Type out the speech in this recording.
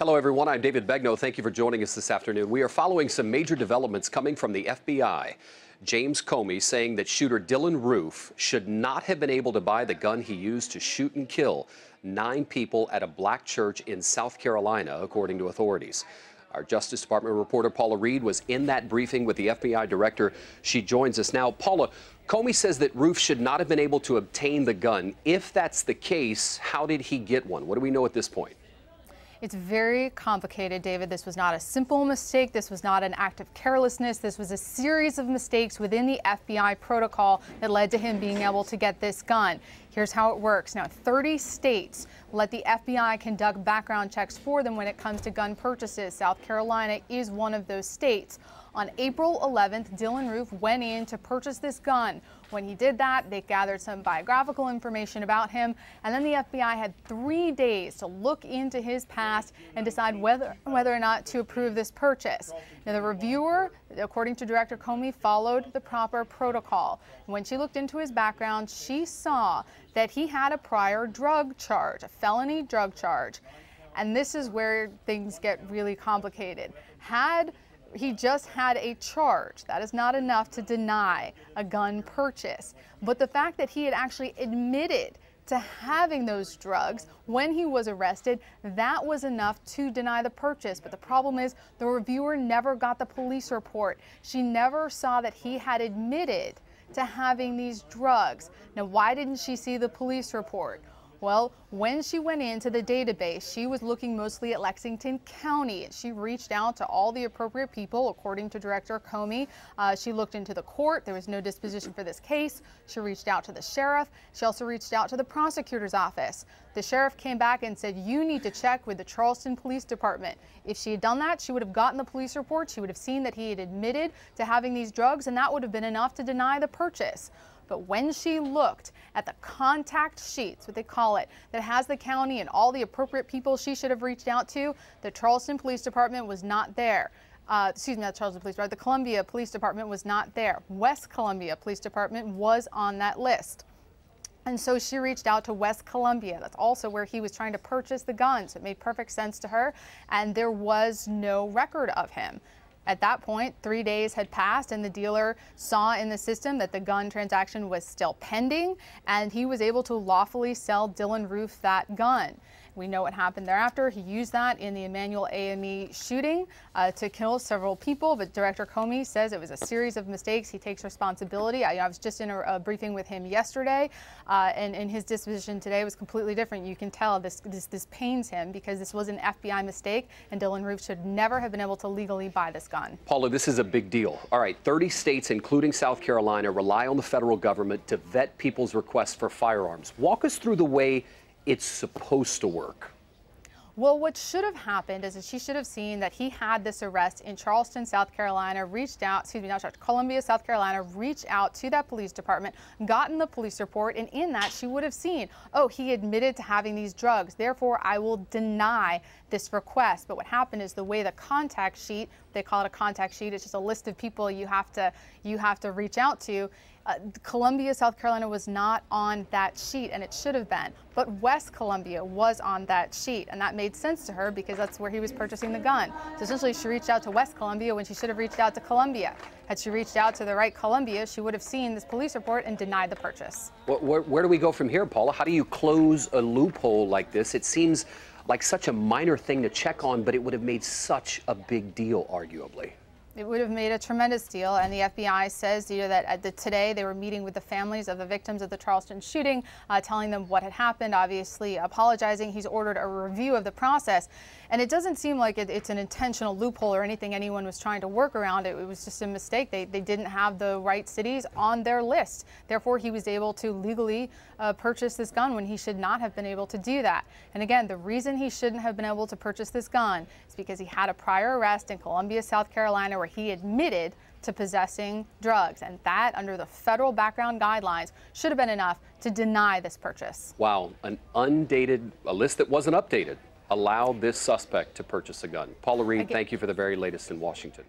Hello, everyone. I'm David Begnaud. Thank you for joining us this afternoon. We are following some major developments coming from the FBI. James Comey saying that shooter Dylann Roof should not have been able to buy the gun he used to shoot and kill 9 people at a black church in South Carolina, according to authorities. Our Justice Department reporter Paula Reed was in that briefing with the FBI director. She joins us now. Paula, Comey says that Roof should not have been able to obtain the gun. If that's the case, how did he get one? What do we know at this point? It's very complicated, David. This was not a simple mistake. This was not an act of carelessness. This was a series of mistakes within the FBI protocol that led to him being able to get this gun. Here's how it works. Now, 30 states let the FBI conduct background checks for them when it comes to gun purchases. South Carolina is one of those states. On April 11th, Dylann Roof went in to purchase this gun. When he did that, they gathered some biographical information about him, and then the FBI had 3 days to look into his past and decide whether or not to approve this purchase. Now, the reviewer, according to Director Comey, followed the proper protocol. When she looked into his background, she saw that he had a prior drug charge, a felony drug charge. And this is where things get really complicated. He just had a charge. That is not enough to deny a gun purchase. But the fact that he had actually admitted to having those drugs when he was arrested, that was enough to deny the purchase. But the problem is the reviewer never got the police report. She never saw that he had admitted to having these drugs. Now, why didn't she see the police report? Well, when she went into the database, she was looking mostly at Lexington County. She reached out to all the appropriate people, according to Director Comey. She looked into the court. There was no disposition for this case. She reached out to the sheriff. She also reached out to the prosecutor's office. The sheriff came back and said, you need to check with the Charleston Police Department. If she had done that, she would have gotten the police report. She would have seen that he had admitted to having these drugs, and that would have been enough to deny the purchase. But when she looked at the contact sheets, what they call it, that has the county and all the appropriate people she should have reached out to, the Charleston Police Department was not there. Excuse me, not Charleston Police Department, the Columbia Police Department was not there. West Columbia Police Department was on that list. And so she reached out to West Columbia. That's also where he was trying to purchase the gun. So it made perfect sense to her. And there was no record of him. At that point, 3 days had passed, and the dealer saw in the system that the gun transaction was still pending, and he was able to lawfully sell Dylann Roof that gun. We know what happened thereafter. He used that in the Emanuel AME shooting to kill several people, but Director Comey says it was a series of mistakes. He takes responsibility. I was just in a briefing with him yesterday, and his disposition today was completely different. You can tell this pains him because this was an FBI mistake, and Dylann Roof should never have been able to legally buy this gun. Paula, this is a big deal. All right, 30 states, including South Carolina, rely on the federal government to vet people's requests for firearms. Walk us through the way it's supposed to work. Well, what should have happened is that she should have seen that he had this arrest in Charleston, South Carolina, Columbia, South Carolina, reached out to that police department, gotten the police report, and in that she would have seen, oh, he admitted to having these drugs, therefore I will deny this request. But what happened is the way the contact sheet, they call it a contact sheet, it's just a list of people you have to reach out to. Columbia, South Carolina was not on that sheet, and it should have been. But West Columbia was on that sheet, and that made sense to her because that's where he was purchasing the gun. So essentially, she reached out to West Columbia when she should have reached out to Columbia. Had she reached out to the right Columbia, she would have seen this police report and denied the purchase. Where do we go from here, Paula? How do you close a loophole like this? It seems like such a minor thing to check on, but it would have made such a big deal, arguably. It would have made a tremendous deal, and the FBI says that today they were meeting with the families of the victims of the Charleston shooting, telling them what had happened, obviously apologizing. He's ordered a review of the process, and it doesn't seem like it's an intentional loophole or anything anyone was trying to work around. It was just a mistake. They didn't have the right cities on their list. Therefore, he was able to legally purchase this gun when he should not have been able to do that. And again, the reason he shouldn't have been able to purchase this gun is because he had a prior arrest in Columbia, South Carolina, where he admitted to possessing drugs, and that, under the federal background guidelines, should have been enough to deny this purchase. Wow, a list that wasn't updated allowed this suspect to purchase a gun. Paula Reed, thank you for the very latest in Washington.